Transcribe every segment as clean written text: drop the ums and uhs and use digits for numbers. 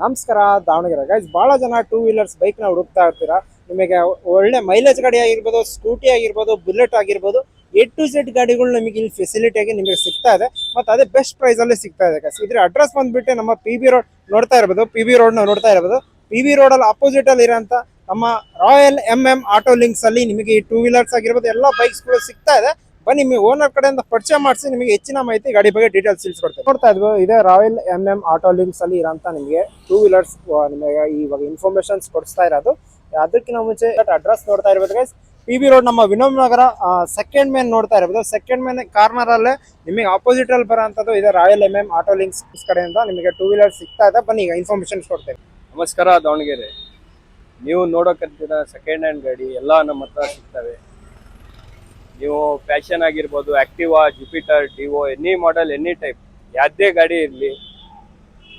ನಮಸ್ಕಾರ ದಾವಣಗೆರೆ ಗೈಸ್. ಬಹಳ ಜನ ಟೂ ವೀಲರ್ಸ್ ಬೈಕ್ ನ ಹುಡುಕ್ತಾ ಇರ್ತೀರಾ. ನಿಮಗೆ ಒಳ್ಳೆ ಮೈಲೇಜ್ ಗಾಡಿ ಆಗಿರ್ಬೋದು, ಸ್ಕೂಟಿ ಆಗಿರ್ಬೋದು, ಬುಲೆಟ್ ಆಗಿರ್ಬೋದು, A to Z ಗಾಡಿಗಳು ನಿಮಗೆ ಇಲ್ಲಿ ಫೆಸಿಲಿಟಿ ಆಗಿ ನಿಮಗೆ ಸಿಗ್ತಾ ಇದೆ. ಮತ್ತೆ ಅದೇ ಬೆಸ್ಟ್ ಪ್ರೈಸ್ ಅಲ್ಲಿ ಸಿಗ್ತಾ ಇದೆ ಗೈಸ್. ಇದ್ರ ಅಡ್ರೆಸ್ ಬಂದ್ಬಿಟ್ಟು ನಮ್ಮ PB ರೋಡ್ ನೋಡ್ತಾ ಇರಬಹುದು. PB ರೋಡ್ ನೋಡ್ತಾ ಇರಬಹುದು. PB ರೋಡ್ ಅಲ್ಲಿ ಅಪೋಸಿಟ್ ಅಲ್ಲಿ ಇರೋಂತ ನಮ್ಮ ರಾಯಲ್ ಆಟೋ ಲಿಂಕ್ಸ್ ಅಲ್ಲಿ ನಿಮಗೆ ಈ ಟೂ ವೀಲರ್ಸ್ ಆಗಿರ್ಬೋದು ಎಲ್ಲ ಬೈಕ್ಸ್ ಗಳು ಸಿಗ್ತಾ ಇದೆ. ಬನ್ನಿ, ನಿಮಗೆ ಓನರ್ ಕಡೆಯಿಂದ ಪರಿಚಯ ಮಾಡಿಸಿ ನಿಮಗೆ ಹೆಚ್ಚಿನ ಮಾಹಿತಿ ಗಾಡಿ ಬಗ್ಗೆ ಡೀಟೇಲ್ಸ್ ತಿಳಿಸ್ಕೊಡ್ತೇವೆ. ನೋಡ್ತಾ ಇದ್ವಿ, ಇದೇ ರಾಯಲ್ ಆಟೋ ಲಿಂಕ್ಸ್ ಅಲ್ಲಿ ಇರೋಂತ ನಿಮಗೆ ಟೂ ವೀಲರ್ಸ್ ನಿಮಗೆ ಇವಾಗ ಇನ್ಫಾರ್ಮೇಶನ್ಸ್ ಕೊಡಿಸ್ತಾ ಇರೋದು. ಅದಕ್ಕಿಂತ ಮುಂಚೆ ಅಡ್ರೆಸ್ ನೋಡ್ತಾ ಇರ್ಬೋದು ಗೈಸ್. PB ರೋಡ್ ನಮ್ಮ ವಿನೋದ್ ನಗರ ಸೆಕೆಂಡ್ ಮೇನ್ ನೋಡ್ತಾ ಇರ್ಬೋದು. ಸೆಕೆಂಡ್ ಮೇನ್ ಕಾರ್ನರ್ ಅಲ್ಲೇ ನಿಮಗೆ ಆಪೋಸಿಟ್ ಅಲ್ಲಿ ಬರೋಂಥದ್ದು ಇದೆ ರಾಯಲ್ ಆಟೋ ಲಿಂಕ್ಸ್ ಕಡೆಯಿಂದ ನಿಮಗೆ ಟೂ ವೀಲರ್ಸ್ ಸಿಗ್ತಾ ಇದೆ. ಬನ್ನಿ ಈಗ ಇನ್ಫಾರ್ಮೇಶನ್ಸ್ ಕೊಡ್ತೇವೆ. ನಮಸ್ಕಾರ ದಾವಣಗೆರೆ. ನೀವು ನೋಡೋಕಂತೀರ ಸೆಕೆಂಡ್ ಹ್ಯಾಂಡ್ ಗಾಡಿ ಎಲ್ಲ ನಮ್ಮ ಹತ್ರ ಸಿಗ್ತವೆ. ನೀವು ಫ್ಯಾಷನ್ ಆಗಿರ್ಬೋದು, Activa, Jupiter, Dio, any model, any type ಯಾವುದೇ ಗಾಡಿ ಇರಲಿ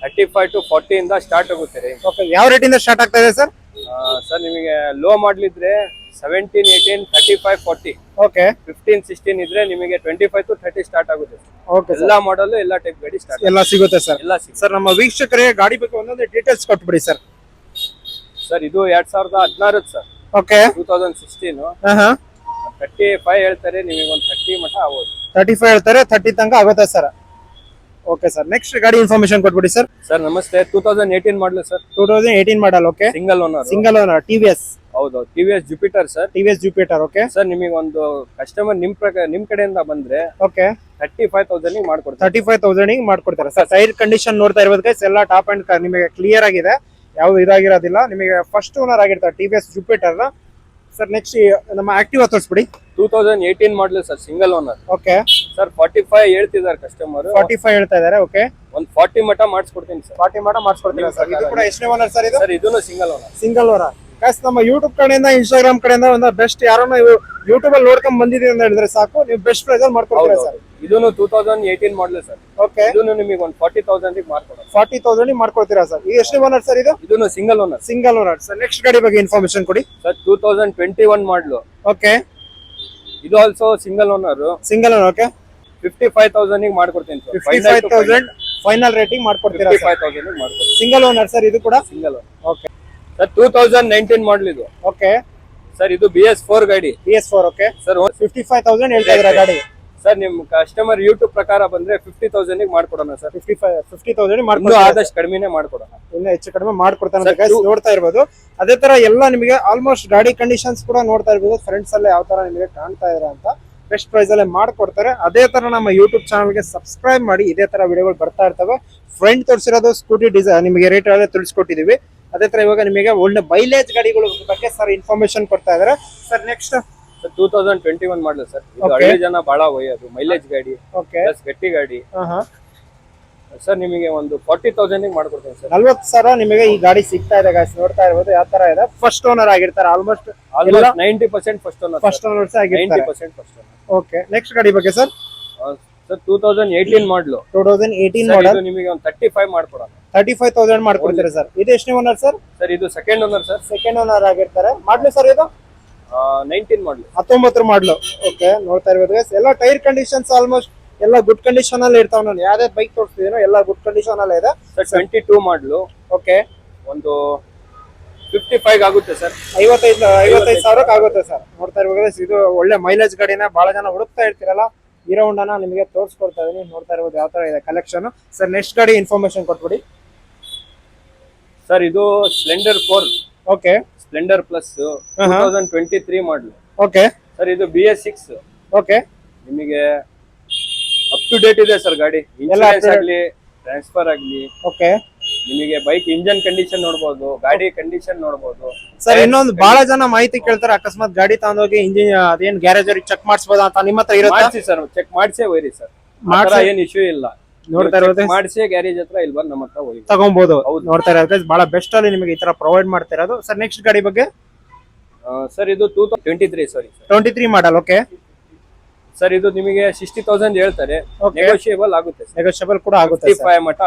35 to 40 ಇಂದ ಸ್ಟಾರ್ಟ್ ಆಗುತ್ತೆ. ಓಕೆ, ಯಾವ ರೇಟಿಂದ ಸ್ಟಾರ್ಟ್ ಆಗ್ತಾ ಇದೆ ಸರ್? ಸರ್ ನಿಮಗೆ ಲೋ ಮಾಡಲ್ ಇದ್ರೆ 17, 18, 35, 40. ಓಕೆ, 15, 16 ಇದ್ರೆ ನಿಮಗೆ 25 to 30 ಸ್ಟಾರ್ಟ್ ಆಗುತ್ತೆ. ಓಕೆ, ಎಲ್ಲ ಮಾಡೆಲ್ ಎಲ್ಲ ಟೈಪ್ ಗಾಡಿ ಸ್ಟಾರ್ಟ್ ಎಲ್ಲ ಸಿಗುತ್ತೆ ಸರ್. ಎಲ್ಲ ಸಿಗುತ್ತೆ ಸರ್, ನಮ್ಮ ವೀಕ್ಷಕರಿಗೆ ಗಾಡಿ ಬಗ್ಗೆ ಒಂದೊಂದು ಡೀಟೇಲ್ಸ್ ಕೊಟ್ಬಿಡಿ ಸರ್. ಸರ್. ಇದು 2016 ಸರ್. ಓಕೆ, 2016 ಹಾ 35 ಹೇಳ್ತಾರೆ, ನಿಮಗೆ ಒಂದು 30 ಮಟ್ಟ ಆಗೋದು. 35 ಹೇಳ್ತಾರೆ, 30 ತನಕ ಆಗುತ್ತೆ ಸರ್. ಓಕೆ ಸರ್, ನೆಕ್ಸ್ಟ್ ಗಾಡಿ ಇನ್ಫಾರ್ಮೇಶನ್ ಕೊಟ್ಬಿಡಿ ಸರ್. ಸರ್ ನಮಸ್ತೆ. 2018 model sir. 2018 model. Okay, single owner. Single owner TVS. ಹೌದು, TVS Jupiter sir. TVS Jupiter. Okay sir, ನಿಮಗೆ ಒಂದು ಕಸ್ಟಮರ್ ನಿಮ್ ಕಡೆಯಿಂದ ಬಂದ್ರೆ ಓಕೆ 35,000 ಮಾಡ್ಕೊಡ್ತಾರೆ. 35,000 ಮಾಡ್ಕೊಡ್ತಾರೆ ಸರ್. ಟೈರ್ ಕಂಡೀಷನ್ ನೋಡ್ತಾ ಇರ್ಬೋದು ಗೈಸ್, ಎಲ್ಲ ಟಾಪ್ ಅಂಡ್ ನಿಮಗೆ ಕ್ಲಿಯರ್ ಆಗಿದೆ, ಯಾವ್ದು ಇದಾಗಿರೋದಿಲ್ಲ. ನಿಮಗೆ ಫಸ್ಟ್ ಓನರ್ ಆಗಿರ್ತಾರೆ TVS ಜುಪಿಟರ್. ಸರ್, ನೆಕ್ಸ್ಟ್ ನಮ್ಮ ಆಕ್ಟಿವಾ ತೋರಿಸ್ಬಿಡಿ. 2018 model sir, single owner. Okay sir, 45 ಹೇಳ್ತಿದ್ದಾರೆ ಕಸ್ಟಮರ್. 45 ಹೇಳ್ತಾ ಇದಾರೆ. ಓಕೆ, ಒಂದು 40 ಮಟ್ಟ ಮಾಡಿಸ್ಕೊಡ್ತೀನಿ ಸರ್. 40 ಮಾಡ ಮಾಡಿಸ್ಕೊಡ್ತೀರಾ ಸರ್? ಇದು ಕೂಡ ಎಷ್ಟನೇ ಓನರ್ ಸರ್? ಇದು ಸರ್ ಇದನ್ನು single owner. Single owner guys. ನಮ್ಮ ಯೂಟ್ಯೂಬ್ ಕಡೆಯಿಂದ, ಇನ್ಸ್ಟಾಗ್ರಾಮ್ ಕಡೆಯಿಂದ ಒಂದು ಬೆಸ್ಟ್ ಯಾರನ್ನ ಯೂಟ್ಯೂಬ್ ಅಲ್ಲಿ ನೋಡ್ಕೊಂಡ್ ಬಂದಿದ್ದೀವಿ ಅಂತ ಹೇಳಿದ್ರೆ ಸಾಕು, ನೀವು ಬೆಸ್ಟ್ ಪ್ರೈಸ್ ಅಲ್ಲಿ ಮಾಡ್ಕೊಡ್ತೀರಾ ಸರ್. ಇದನ್ನು 2018 ಮಾಡಲ್ ಸರ್. ಓಕೆ, ಇದನ್ನು ನಿಮಗೆ ಒಂದು 40,000 ಮಾಡ್ಕೊಡೋಣ. 40,000 ಮಾಡ್ಕೊಡ್ತೀರಾ ಸರ್. ಇದು ಎಷ್ಟನೇ ಓನರ್ ಸರ್? ಇದು ಇದನ್ನು single owner. Single owner sir. Next ಗಾಡಿ ಬಗ್ಗೆ ಇನ್ಫಾರ್ಮೇಶನ್ ಕೊಡಿ ಸರ್. 2021 ಮಾಡಲು. ಓಕೆ, ಇದು also single owner. Single owner. Okay, 55,000 ಮಾಡ್ಕೊಡ್ತೀನಿ ಸರ್. 55,000 ಫೈನಲ್ ರೇಟಿಂಗ್ ಮಾಡ್ಕೊಡ್ತೀರಾ ಸರ್? 55,000 ಮಾಡ್ಕೊಡ್ತೀನಿ. ಸಿಂಗಲ್ ಓನರ್ ಸರ್, ಇದು ಕೂಡ single owner. Okay sir, 2019 model ಇದು. ಓಕೆ ಸರ್, ಇದು BS4 ಗಾಡಿ. BS4. ಓಕೆ ಸರ್, 55,000 ಹೇಳ್ತಾ ಇದ್ದೀರಾ ಗಾಡಿ. ಸರ್, ನಿಮ್ ಕಸ್ಟಮರ್ ಯೂಟ್ಯೂಬ್ ಪ್ರಕಾರ ಬಂದ್ರೆ 50,000 ಮಾಡ್ಕೊಡೋಣ ಸರ್. 50,000 ಇನ್ನೂ ಆದಷ್ಟು ಕಡಿಮೆನೆ ಮಾಡ್ಕೊಡೋಣ. ಇನ್ನು ಹೆಚ್ಚು ಕಡಿಮೆ ಮಾಡ್ಕೊಡ್ತಾನೆ ಗೈಸ್. ನೋಡ್ತಾ ಇರ್ಬೋದು, ಅದೇ ತರ ಎಲ್ಲ ನಿಮಗೆ ಆಲ್ಮೋಸ್ಟ್ ಗಾಡಿ ಕಂಡೀಷನ್ಸ್ ಕೂಡ ನೋಡ್ತಾ ಇರ್ಬೋದು. ಫ್ರೆಂಡ್ಸ್ ಅಲ್ಲೇ ಯಾವ ತರ ನಿಮಗೆ ಕಾಣ್ತಾ ಇರ ಅಂತ ಬೆಸ್ಟ್ ಪ್ರೈಸ್ ಅಲ್ಲೇ ಮಾಡ್ಕೊಡ್ತಾರೆ. ಅದೇ ತರ ನಮ್ಮ ಯೂಟ್ಯೂಬ್ ಚಾನಲ್ಗೆ ಸಬ್ಸ್ಕ್ರೈಬ್ ಮಾಡಿ, ಇದೇ ತರ ವಿಡಿಯೋಗಳು ಬರ್ತಾ ಇರ್ತವೆ. ಫ್ರೆಂಡ್ ತೋರಿಸಿರೋದು ಸ್ಕೂಟಿ ಡಿಸೈನ್ ನಿಮಗೆ ರೇಟ್ ಅಲ್ಲೇ ತಿಳಿಸ್ಕೊಟ್ಟಿದೀವಿ. ಅದೇ ತರ ಇವಾಗ ನಿಮಗೆ ಒಳ್ಳೆ ಮೈಲೇಜ್ ಗಾಡಿಗಳ ಬಗ್ಗೆ ಸರ್ ಇನ್ಫಾರ್ಮೇಶನ್ ಕೊಡ್ತಾ ಇದಾರೆ. Sir, next 2021 model sir. ಇದು ಹಳ್ಳಿ ಜನ ಬಹಳ ಒಯ್ಯೋದು ಮೈಲೇಜ್ ಗಾಡಿ, ಓಕೆ ಪ್ಲಸ್ ಗಟ್ಟಿ ಗಾಡಿ. ಸರ್, ನಿಮಗೆ ಒಂದು 40,000 ಮಾಡ್ಕೊಡ್ತೇನೆ ಸರ್. 40,000 ನಿಮಗೆ ಈ ಗಾಡಿ ಸಿಗ್ತಾ ಇದೆ ಗಾಯ್ಸ್. ನೋಡ್ತಾ ಇರ್ಬೋದು ಯಾವ ತರ ಇದೆ. ಫಸ್ಟ್ ಓನರ್ ಆಗಿರ್ತಾರೆ almost 90% first owner. First owners ಆಗಿರ್ತಾರೆ. 90% ಫಸ್ಟ್ ಓನರ್. ಓಕೆ, ನೆಕ್ಸ್ಟ್ ಗಾಡಿ ಬಗ್ಗೆ ಸರ್. ಸರ್, 2018 ಮಾಡಲು. 2018 ಮಾಡಲ್. ನಿಮಗೆ ಒಂದು 35 ಮಾಡ್ಕೊಡೋಣ. 35,000 ಮಾಡ್ಕೊಡ್ತೀರಾ ಸರ್? ಇದು ಎಷ್ಟನೇ ಓನರ್ ಸರ್? ಸರ್, ಇದು second owner sir. Second owner ಆಗಿರ್ತಾರೆ. ಮಾಡ್ಲಿ ಸರ್ ಇದು 19 ಮಾಡಲು. 19 ಮಾಡ್ಲು. ಓಕೆ, ನೋಡ್ತಾ ಇರ್ಬೋದು ಗೈಸ್, ಎಲ್ಲ ಟೈರ್ ಕಂಡೀಷನ್ಸ್ ಆಲ್ಮೋಸ್ಟ್ ಎಲ್ಲ ಗುಡ್ ಕಂಡೀಷನ್ ಅಲ್ಲಿ ಇರ್ತಾವ. ನಾನು ಯಾವ್ದೇ ಬೈಕ್ ತೋರಿಸ್ತಿದ್ದೀನೋ ಎಲ್ಲ ಗುಡ್ ಕಂಡೀಷನ್ ಅಲ್ಲೇ ಇದೆ. ಸರ್, 22 ಮಾಡಲು. ಓಕೆ, ಒಂದು 55 ಆಗುತ್ತೆ ಸರ್. 55,000 ಆಗುತ್ತೆ ಸರ್. ನೋಡ್ತಾ ಇರ್ಬೋದು, ಇದು ಒಳ್ಳೆ ಮೈಲೇಜ್ ಗಾಡಿನ ಬಹಳ ಜನ ಹುಡುಕ್ತಾ ಇರ್ತೀರಲ್ಲ, ಹೀರೋ ಹೋಂಡಾನ ನಿಮಗೆ ತೋರಿಸ್ಕೊಡ್ತಾ ಇದೀನಿ. ನೋಡ್ತಾ ಇರ್ಬೋದು ಯಾವ ತರ ಇದೆ ಕಲೆಕ್ಷನ್. ಸರ್, ನೆಕ್ಸ್ಟ್ ಗಾಡಿ ಇನ್ಫಾರ್ಮೇಶನ್ ಕೊಟ್ಬಿಡಿ. ಸರ್, ಇದು ಸ್ಪ್ಲೆಂಡರ್ 4. ಓಕೆ, ಸ್ಪ್ಲೆಂಡರ್ ಪ್ಲಸ್ 2023 ಮಾಡಲು. ಓಕೆ ಸರ್, ಇದು BS6. ಓಕೆ, ನಿಮಗೆ ಅಪ್ ಟು ಡೇಟ್ ಇದೆ ಸರ್ ಗಾಡಿ. ಇನ್ಶೂರೆನ್ಸ್ ಆಗ್ಲಿ, ಟ್ರಾನ್ಸ್ಫರ್ ಆಗ್ಲಿ. ಓಕೆ, ನಿಮಗೆ ಬೈಕ್ ಇಂಜನ್ ಕಂಡೀಷನ್ ನೋಡಬಹುದು, ಗಾಡಿ ಕಂಡೀಷನ್ ನೋಡಬಹುದು. ಸರ್, ಇನ್ನೊಂದು ಬಹಳ ಜನ ಮಾಹಿತಿ ಕೇಳ್ತಾರೆ, ಅಕಸ್ಮಾತ್ ಗಾಡಿ ತಗೊಂಡೋಗಿ ಇಂಜಿನ್ ಅದೇನ್ ಗ್ಯಾರೇಜ್ ಅವ್ರಿಗೆ ಚೆಕ್ ಮಾಡಿಸಬಹುದಾ ಅಂತ ನಿಮ್ಮ ಹತ್ರ ಇರುತ್ತೆ? ಮಾಡಿಸಿ ಸರ್, ಚೆಕ್ ಮಾಡಿಸೇ ಒಯ್ರಿ ಸರ್. ಏನ್ ಇಶ್ಯೂ ಇಲ್ಲ. ನೋಡ್ತಾ ಇರೋದು ಮಾಡಿಸಿ ಗ್ಯಾರೇಜ್ ಹತ್ರ ಇಲ್ಲಿ ಬಂದು ನಮ್ಮ ಹತ್ರ ಒಯ್ರಿ ತಗೊಬಹುದು. ನೋಡ್ತಾ ಇರೋದು ಬಹಳ ಬೆಸ್ಟ್ ಅಲ್ಲಿ ನಿಮಗೆ ಈ ತರ ಪ್ರೊವೈಡ್ ಮಾಡ್ತಾ ಇರೋದು. ಸರ್, ನೆಕ್ಸ್ಟ್ ಗಾಡಿ ಬಗ್ಗೆ. ಸರ್, ಇದು 2023 ಸಾರಿ 23 ಮಾಡಲ್. ಓಕೆ ಸರ್, ಇದು ನಿಮಗೆ 60,000 ಹೇಳ್ತಾರೆ. ನೆಗೋಷಿಯಬಲ್ ಆಗುತ್ತೆ. ನೆಗೋಷಿಯಬಲ್ ಕೂಡ ಆಗುತ್ತೆ. 55 ಮಟ್ಟ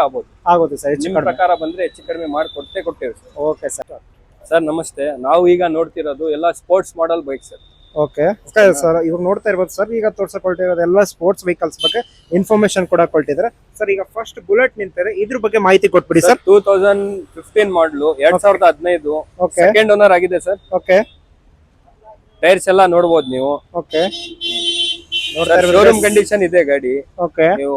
ಆಗುತ್ತೆ ಸರ್. ನಿಮ್ಮ ಪ್ರಕಾರ ಬಂದ್ರೆ ಹೆಚ್ಚು ಕಡಿಮೆ ಮಾಡಿಕೊಡ್ತೇವೆ ಸರ್. Okay sir. ಸರ್, ನಮಸ್ತೆ. ನಾವು ಈಗ ನೋಡ್ತಿರೋದು ಎಲ್ಲ sports model bike sir. Okay sir ಇವಾಗ ನೋಡ್ತಾ ಇರ್ಬೋದು ಸರ್, ಈಗ ತೋರ್ಸಕೊಳ್ತಿರೋದು ಎಲ್ಲ ಸ್ಪೋರ್ಟ್ಸ್ ವೆಹಿಕಲ್ಸ್ ಬಗ್ಗೆ ಇನ್ಫಾರ್ಮೇಶನ್ ಕೂಡ ಕೊಟ್ಟಿದ್ದಾರೆ ಸರ್. ಈಗ ಫಸ್ಟ್ ಬುಲೆಟ್ ನಿಂತಿದೆ, ಇದ್ರ ಬಗ್ಗೆ ಮಾಹಿತಿ ಕೊಟ್ಬಿಡಿ ಸರ್. 2015 ಮಾಡಲು 2015 ಓಕೆ ಸೆಕೆಂಡ್ ಓನರ್ ಆಗಿದೆ ಸರ್. ಓಕೆ ಟೈರ್ಸ್ ಎಲ್ಲ ನೋಡ್ಬೋದು ನೀವು. ಓಕೆ ಶೋರೂಮ್ ಕಂಡೀಷನ್ ಇದೆ ಗಾಡಿ, ಓಕೆ ನೀವು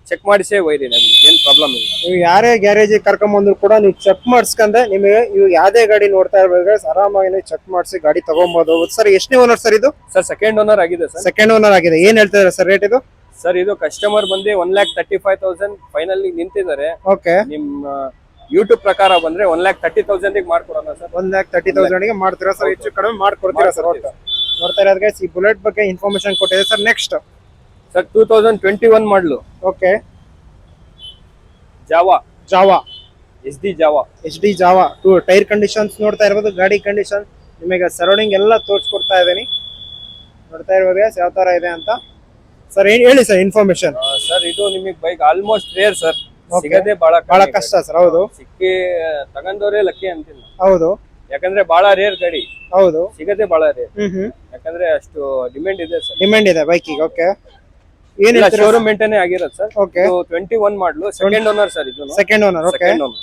ಚೆಕ್ ಮಾಡಿಸೇ ಒಯ್ರಿ, ನಮ್ಗೆ ಏನ್ ಪ್ರಾಬ್ಲಮ್ ಇಲ್ಲ. ನೀವು ಯಾರೇ ಗ್ಯಾರೇಜ್ ಕರ್ಕೊಂಡ್ ಬಂದ್ರು ಕೂಡ ನೀವು ಚೆಕ್ ಮಾಡಿಸ್ಕೊಂಡೆ ನಿಮಗೆ ಇವು ಯಾವ್ದೇ ಗಾಡಿ ನೋಡ್ತಾ ಇರ್ಬೇಕು ಆರಾಮಾಗಿ ನೀವು ಚೆಕ್ ಮಾಡಿಸಿ ಗಾಡಿ ತಗೊಂಬೋದು ಸರ್. ಎಷ್ಟನೇ ಓನರ್ ಸರ್ ಇದು? ಸರ್ ಸೆಕೆಂಡ್ ಓನರ್ ಆಗಿದೆ ಸರ್. ಸೆಕೆಂಡ್ ಓನರ್ ಆಗಿದೆ. ಏನ್ ಹೇಳ್ತಿದ್ದಾರೆ ಸರ್ ರೇಟ್ ಇದು? ಸರ್ ಇದು ಕಸ್ಟಮರ್ ಬಂದು 1,35,000 ಫೈನಲ್ ನಿಂತಿದ್ದಾರೆ. ಓಕೆ ನಿಮ್ಮ ಯೂಟ್ಯೂಬ್ ಪ್ರಕಾರ ಬಂದ್ರೆ 1,30,000 ಮಾಡ್ಕೊಡೋಣ ಸರ್. 1,30,000 ಗೆ ಮಾಡ್ತೀರಾ ಸರ್? ಹೆಚ್ಚು ಕಡಿಮೆ ಮಾಡ್ಕೊಡ್ತೀರಾ ಸರ್? ಒಟ್ಟು ನೋಡ್ತಾ ಇರೋದು ಗೈಸ್, ಈ ಬುಲೆಟ್ ಬಗ್ಗೆ ಇನ್ಫಾರ್ಮೇಶನ್ ಕೊಟ್ಟಿದೆ sir. Next sir 2021 model okay Java SD Java tyre conditions ನೋಡ್ತಾ ಇರ್ಬೋದು, ಗಾಡಿ ಕಂಡೀಷನ್ ನಿಮಗೆ ಸರೌಂಡಿಂಗ್ ಎಲ್ಲ ತೋರಿಸ್ಕೊಡ್ತಾ ಇದ್ದೀನಿ. ನೋಡ್ತಾ ಇರ್ಬೋದು guys ಯಾವ ತರ ಇದೆ ಅಂತ ಸರ್. ಹೇಳಿ ಸರ್ ಇನ್ಫಾರ್ಮೇಶನ್. ಸರ್ ಇದು ನಿಮಗೆ bike almost rare sir, Okay. ಸಿಗದೆ ಬಹಳ ಬಹಳ ಕಷ್ಟ ಸರ್. ಹೌದು ಸಿಕ್ಕಿ ತಗೊಂಡವ್ರೆ ಲಕ್ಕಿ ಅಂತಿಲ್ಲ, ಹೌದು ಯಾಕಂದ್ರೆ ಬಹಳ ರೇರ್ ಗಾಡಿ, ಹೌದು ಸಿಗದೆ ಬಹಳ ರೇರ್, ಹ್ಮ್ ಯಾಕಂದ್ರೆ ಅಷ್ಟು ಡಿಮ್ಯಾಂಡ್ ಇದೆ ಸರ್. ಡಿಮ್ಯಾಂಡ್ ಇದೆ ಬೈಕಿಗೆ. ಓಕೆ ಏನ್ ಶೋರೂಮ್ ಮೇಂಟೈನ್ ಆಗಿರೋದು ಸರ್. ಓಕೆ 21 ಮಾಡಲು ಸೆಕೆಂಡ್ ಓನರ್ ಸರ್. ಇದು second owner. Okay second owner.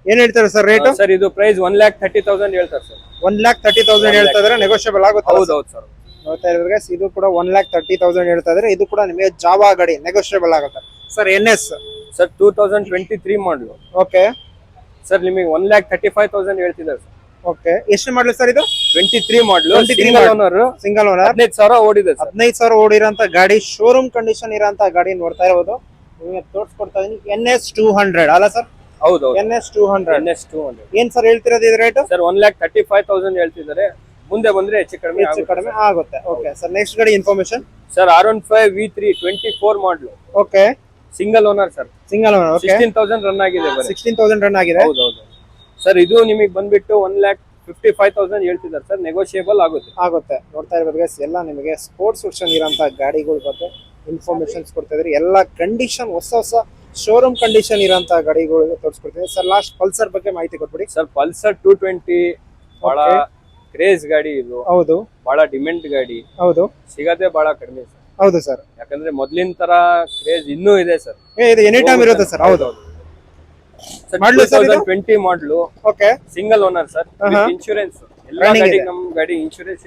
ಏನ್ ಹೇಳ್ತಾರೆ ಸರ್ ರೇಟ್? ಸರ್ ಇದು ಪ್ರೈಸ್ 1,30,000 ಹೇಳ್ತಾರೆ ಸರ್. 1,30,000 ಹೇಳ್ತಾ ಇದ್ರೆ ನೆಗೋಷಿಯಬಲ್ ಆಗುತ್ತೆ? ಹೌದು ಸರ್. ನೋಡ್ತಾ ಇರೋದು guys, ಇದು ಕೂಡ 1,30,000 ಹೇಳ್ತಾ ಇದ್ರೆ ಇದು ಕೂಡ ನಿಮಗೆ ಜಾವಾ ಗಾಡಿ ನೆಗೋಷಿಯಬಲ್ ಆಗುತ್ತೆ ಸರ್. NS ಸರ್ 2023 ಮಾಡಲು. ಓಕೆ ಸರ್ ನಿಮಗೆ 1,35,000 ಹೇಳ್ತಿದ್ದಾರೆ ಸರ್. ಓಕೆ ಎಷ್ಟು ಮಾಡಲು ಸರ್ ಇದು? 23 ಮಾಡಲು, 23 ಓನರ್, ಸಿಂಗಲ್ ಓನರ್, 15,000 ಓಡಿದೆ ಸರ್. 15,000 ಓಡಿರೋಂತ ಗಾಡಿ, ಶೋರೂಮ್ ಕಂಡೀಷನ್ ಇರೋಂತ ಗಾಡಿ ನೋಡ್ತಾ ಇರೋದು. ನಿಮಗೆ ತೋರಿಸ್ಕೊಡ್ತಾ ಇದೀನಿ. NS 200 ಅಲ್ಲ ಸರ್? ಹೌದು NS 200. NS 200 ಏನ್ ಸರ್ ಹೇಳ್ತಿರೋದು ಇದು ರೇಟ್? ಸರ್ 1,35,000 ಹೇಳ್ತಿದ್ದಾರೆ, ಮುಂದೆ ಬಂದ್ರೆ ಹೆಚ್ಚು ಕಡಿಮೆ ಹೆಚ್ಚು ಕಡಿಮೆ ಆಗುತ್ತೆ. ಓಕೆ ಸರ್ ನೆಕ್ಸ್ಟ್ ಗಾಡಿ ಇನ್ಫಾರ್ಮೇಶನ್. ಸರ್ R15 V3 24 ಮಾಡಲು, okay single owner sir. Single owner. Okay 16,000 run ಆಗಿದೆ ಬರೀ. 16,000 ರನ್ ಆಗಿದೆ. ಹೌದು ಸರ್. ಇದು ನಿಮಗೆ ಬಂದ್ಬಿಟ್ಟು 1,55,000 ಹೇಳ್ತಿದ್ದಾರೆ ಸರ್, ನೆಗೋಷಿಯಬಲ್ ಆಗುತ್ತೆ. ನೋಡ್ತಾ ಇರ್ಬೋದು guys, ಎಲ್ಲ ನಿಮಗೆ ಸ್ಪೋರ್ಟ್ಸ್ ವರ್ಷನ್ ಇರೋಂತ ಗಾಡಿಗಳ ಬಗ್ಗೆ ಇನ್ಫಾರ್ಮೇಶನ್ಸ್ ಕೊಡ್ತಾ ಇದ್ರಿ. ಎಲ್ಲ ಕಂಡೀಷನ್ ಹೊಸ ಶೋರೂಮ್ ಕಂಡೀಷನ್ ಇರೋಂತ ಗಾಡಿಗಳು ತೋರಿಸ್ಕೊಡ್ತೀವಿ ಸರ್. ಲಾಸ್ಟ್ ಪಲ್ಸರ್ ಬಗ್ಗೆ ಮಾಹಿತಿ ಕೊಟ್ಬಿಡಿ ಸರ್. ಪಲ್ಸರ್ 220 ಬಹಳ ಕ್ರೇಜ್ ಗಾಡಿ, ಇದು ಹೌದು ಬಹಳ ಡಿಮ್ಯಾಂಡ್ ಗಾಡಿ, ಹೌದು ಸಿಗದೆ ಬಹಳ ಕಡಿಮೆ ಸರ್. ಹೌದು ಸರ್, ಯಾಕಂದ್ರೆ ಮೊದ್ಲಿನ ತರ ಕ್ರೇಜ್ ಇನ್ನೂ ಇದೆ ಸರ್. ಇದು ಎನಿ ಟೈಮ್ ಇರುತ್ತೆ ಸರ್. ಹೌದು ಸರ್ ಮಾಡ್ಲು ಸರ್ ಇದು? 2020 ಮಾಡಲು, okay single owner sir. Insurance ಎಲ್ಲ Running ಗಾಡಿ, ಇದೆ. ನಮ್ ಗಾಡಿ ಇನ್ಶೂರೆನ್ಸ್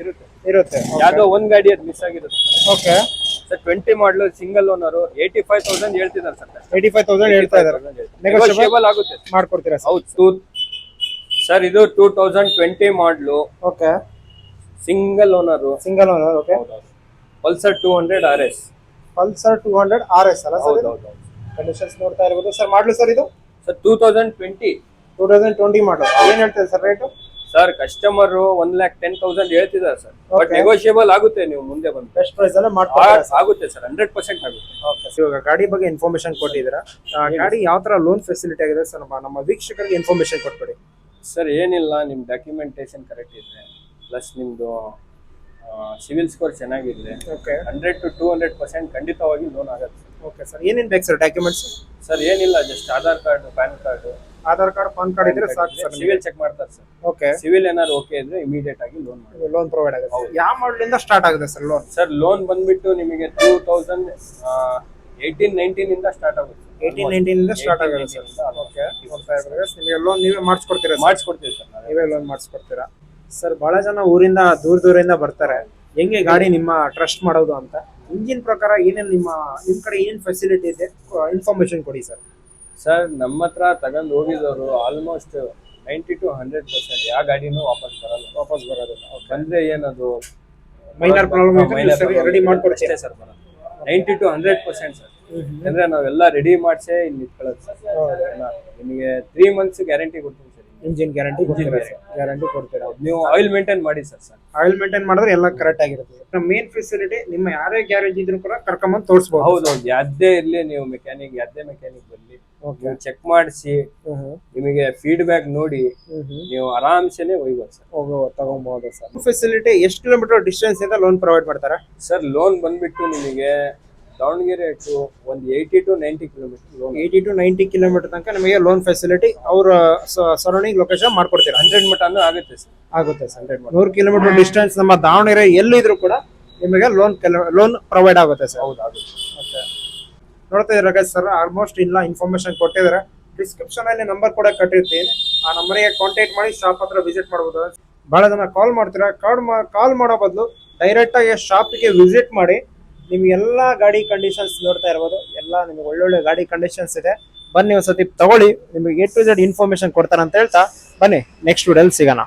ಇರುತ್ತೆ. ಯಾವ್ದೋ ಒಂದ್ ಗಾಡಿ ಅದು ಮಿಸ್ ಆಗಿರುತ್ತೆ ಓಕೆ ಸರ್. 20 ಮಾಡಲು, ಸಿಂಗಲ್ ಓನರ್, 85,000 ಹೇಳ್ತಿದ್ದಾರೆ ಸರ್. 85,000 ಹೇಳ್ತಾ ಇದ್ದಾರೆ. ನೆಗೋಷಿಯಬಲ್ ಆಗುತ್ತೆ ಮಾಡ್ಕೊಡ್ತೀರಾ ಸರ್? ಹೌದು ಸರ್. ಇದು 2020 ಮಾಡಲು, okay single owner, single owner. Okay Pulsar 200 RS. Pulsar 200 RS ಅಲ್ಲ ಸರ್? ಕಂಡೀಷನ್ಸ್ ನೋಡ್ತಾ ಇರಬಹುದು ಸರ್. ಮಾಡ್ಲು ಸರ್ ಇದು ಸರ್ 2020 ಮಾಡಲು. ಏನ್ ಹೇಳ್ತಾರೆ ಸರ್ ರೇಟ್? ಸರ್ ಕಸ್ಟಮರ್ 1,10,000 ಹೇಳ್ತಿದ್ದಾರೆ ಸರ್, ಬಟ್ Okay. ನೆಗೋಷಿಯಬಲ್ ಆಗುತ್ತೆ, ನೀವು ಮುಂದೆ ಬಂದು ಬೆಸ್ಟ್ ಪ್ರೈಸ್ ಅಲ್ಲೇ ಮಾಡ್ಕೊಡ್ತೀರಾ ಸರ್? ಆಗುತ್ತೆ ಸರ್, 100% ಆಗುತ್ತೆ. ಓಕೆ ಇವಾಗ ಗಾಡಿ ಬಗ್ಗೆ ಇನ್ಫಾರ್ಮೇಶನ್ ಕೊಟ್ಟಿದ್ದೀರಾ. ಗಾಡಿ ಯಾವ ತರ ಲೋನ್ ಫೆಸಿಲಿಟಿ ಆಗಿದೆ ಸರ್? ನಮ್ಮ ವೀಕ್ಷಕರಿಗೆ ಇನ್ಫಾರ್ಮೇಶನ್ ಕೊಟ್ಬಿಡಿ ಸರ್. ಏನಿಲ್ಲ, ನಿಮ್ ಡಾಕ್ಯುಮೆಂಟೇಶನ್ ಕರೆಕ್ಟ್ ಇದ್ರೆ, ಪ್ಲಸ್ ನಿಮ್ದು ಸಿವಿಲ್ ಸ್ಕೋರ್ ಚೆನ್ನಾಗಿದ್ರೆ, ಓಕೆ 100 to 200% ಖಂಡಿತವಾಗಿ ಲೋನ್ ಆಗುತ್ತೆ. Okay sir. ಏನೇನ್ ಬೇಕು ಸರ್ ಡಾಕ್ಯುಮೆಂಟ್ಸ್? ಸರ್ ಏನಿಲ್ಲ, just Aadhaar card, PAN card, Aadhaar card, PAN card ಇದ್ರೆ ಸಾಕು ಸರ್. ಸಿವಿಲ್ ಚೆಕ್ ಮಾಡ್ತಾರೆ ಸರ್. ಓಕೆ ಸಿವಿಲ್ ಏನಾದ್ರು ಓಕೆ ಇದ್ರೆ ಇಮಿಡಿಯೇಟ್ ಆಗಿ ಲೋನ್ ಮಾಡಿ. ಲೋನ್ ಪ್ರೊವೈಡ್ ಆಗುತ್ತೆ. ಯಾವ ಮಾಡಲ್ ಇಂದ ಸ್ಟಾರ್ಟ್ ಆಗುತ್ತೆ ಸರ್ ಲೋನ್? ಸರ್ ಲೋನ್ ಬಂದ್ಬಿಟ್ಟು ನಿಮಗೆ 2018-19 ಇಂದ ಸ್ಟಾರ್ಟ್ ಆಗುತ್ತೆ. 18-19 ಇಂದ ಸ್ಟಾರ್ಟ್ ಆಗುತ್ತೆ ಸರ್. ಓಕೆ ನೋಡ್ತಾ ಇದ್ರೆ ನಿಮಗೆ ಲೋನ್ ನೀವೇ ಮಾಡಿಸ್ಕೊಡ್ತೀರಾ? ಮಾಡಿಸ್ಕೊಡ್ತೀವಿ ಸರ್, ನೀವೇ ಲೋನ್ ಮಾಡಿಸ್ಕೊಡ್ತೀರಾ ಸರ್. ಬಹಳ ಜನ ಊರಿಂದ ದೂರದಿಂದ ಬರ್ತಾರೆ, ಹೆಂಗೆ ಗಾಡಿ ನಿಮ್ಮ ಟ್ರಸ್ಟ್ ಮಾಡೋದು ಅಂತ. ಇಂಜಿನ್ ಪ್ರಕಾರ ಏನೇನು ನಿಮ್ ಕಡೆ ಏನೇನು ಫೆಸಿಲಿಟಿ ಇದೆ ಇನ್ಫಾರ್ಮೇಶನ್ ಕೊಡಿ ಸರ್. ಸರ್ ನಮ್ಮ ಹತ್ರ ತಗೊಂಡು ಹೋಗಿದವರು ಆಲ್ಮೋಸ್ಟ್ 90 to 100% ಯಾವ ಗಾಡಿನೂ ವಾಪಸ್ ಬರೋದಿಲ್ಲ. ಬಂದ್ರೆ ಏನದು ಮೈನರ್ ಪ್ರಾಬ್ಲಮ್ ರೆಡಿ ಮಾಡ್ಕೊಡ್ತೀರಾ ಸರ್? 90 to 100% sir. ಅಂದ್ರೆ ನಾವೆಲ್ಲ ರೆಡಿ ಮಾಡ್ಸೇ ಇಲ್ಲಿ ಇಟ್ಕೊಳ್ಳೋದು ಸರ್. ನಿಮಗೆ 3 months ಗ್ಯಾರಂಟಿ ಕೊಡ್ತೀನಿ ಸರ್. ಇಂಜಿನ್ ಗ್ಯಾರಂಟಿ ಗ್ಯಾರಂಟಿ ಕೊಡ್ತೀರಾ? ನೀವು ಆಯಿಲ್ ಮೇಂಟೈನ್ ಮಾಡಿ ಸರ್. ಆಯಿಲ್ ಮೇಂಟೈನ್ ಮಾಡಿದ್ರೆ ಎಲ್ಲ ಕರೆಕ್ಟ್ ಆಗಿರುತ್ತೆ. ನಮ್ಮ ಮೇನ್ ಫೆಸಿಲಿಟಿ ನಿಮ್ಮ ಯಾರೇ ಗ್ಯಾರೇಜ್ ಇದ್ರು ಕೂಡ ಕರ್ಕೊಂಬಂದು ತೋರಿಸಬಹುದು. ಹೌದು, ಯಾವ್ದೇ ಇರ್ಲಿ, ನೀವು ಯಾವ್ದೇ ಮೆಕ್ಯಾನಿಕ್ ಬರ್ಲಿ, ನೀವು ಚೆಕ್ ಮಾಡಿಸಿ ನಿಮಗೆ ಫೀಡ್ಬ್ಯಾಕ್ ನೋಡಿ ನೀವು ಆರಾಮ್ಸೆನೆ ಒಯ್ಬೋದು ಸರ್. ತಗೊಬಹುದು ಸರ್. ಫೆಸಿಲಿಟಿ ಎಷ್ಟು ಕಿಲೋಮೀಟರ್ ಡಿಸ್ಟೆನ್ಸ್ ಇಂದ ಲೋನ್ ಪ್ರೊವೈಡ್ ಮಾಡ್ತಾರೆ ಸರ್? ಲೋನ್ ಬಂದ್ಬಿಟ್ಟು ನಿಮಗೆ ದಾವಣಗೆರೆ ಟು ಒಂದು 80 to 90 kilometre loan 80 to 90 kilometre ತನಕ ನಿಮಗೆ ಲೋನ್ ಫೆಸಿಲಿಟಿ ಅವ್ರ ಸರೌಂಡಿಂಗ್ ಲೊಕೇಶನ್ ಮಾಡ್ಕೊಡ್ತೀರಾ. 100 ಮಟನೂ ಆಗುತ್ತೆ ಸರ್. ಆಗುತ್ತೆ ಸರ್. 100 ಕಿಲೋಮೀಟರ್ ಡಿಸ್ಟೆನ್ಸ್ ನಮ್ಮ ದಾವಣಗೆರೆ ಎಲ್ಲಿದ್ರು ಕೂಡ ನಿಮಗೆ ಲೋನ್ ಪ್ರೊವೈಡ್ ಆಗುತ್ತೆ ಸರ್. ಹೌದು ಆಗುತ್ತೆ. ಮತ್ತೆ ನೋಡ್ತಾ ಇದ್ರೆ ಸರ್ ಆಲ್ಮೋಸ್ಟ್ ಇಲ್ಲ ಇನ್ಫಾರ್ಮೇಶನ್ ಕೊಟ್ಟಿದ್ದಾರೆ. ಡಿಸ್ಕ್ರಿಪ್ಷನ್ ಅಲ್ಲಿ ನಂಬರ್ ಕೂಡ ಕಟ್ಟಿರ್ತೀನಿ, ಆ ನಂಬರ್ಗೆ ಕಾಂಟ್ಯಾಕ್ಟ್ ಮಾಡಿ ಶಾಪ್ ಹತ್ರ ವಿಸಿಟ್ ಮಾಡಬಹುದು. ಬಹಳ ಜನ ಕಾಲ್ ಮಾಡ್ತೀರಾ, ಕಾಲ್ ಮಾಡೋ ಬದಲು ಡೈರೆಕ್ಟ್ ಆಗಿ ಶಾಪಿಗೆ ವಿಸಿಟ್ ಮಾಡಿ ನಿಮ್ಗೆಲ್ಲ ಗಾಡಿ ಕಂಡೀಷನ್ಸ್ ನೋಡ್ತಾ ಇರ್ಬೋದು. ಎಲ್ಲ ನಿಮ್ಗೆ ಒಳ್ಳೊಳ್ಳೆ ಗಾಡಿ ಕಂಡೀಷನ್ಸ್ ಇದೆ. ಬನ್ನಿ ಒಂದ್ಸತಿ ತಗೊಳ್ಳಿ, ನಿಮಗೆ A to Z ಇನ್ಫಾರ್ಮೇಶನ್ ಕೊಡ್ತಾರೆ ಅಂತ ಹೇಳ್ತಾ ಬನ್ನಿ ನೆಕ್ಸ್ಟ್ ವಿಡಿಯೋಲಿ ಸಿಗೋಣ.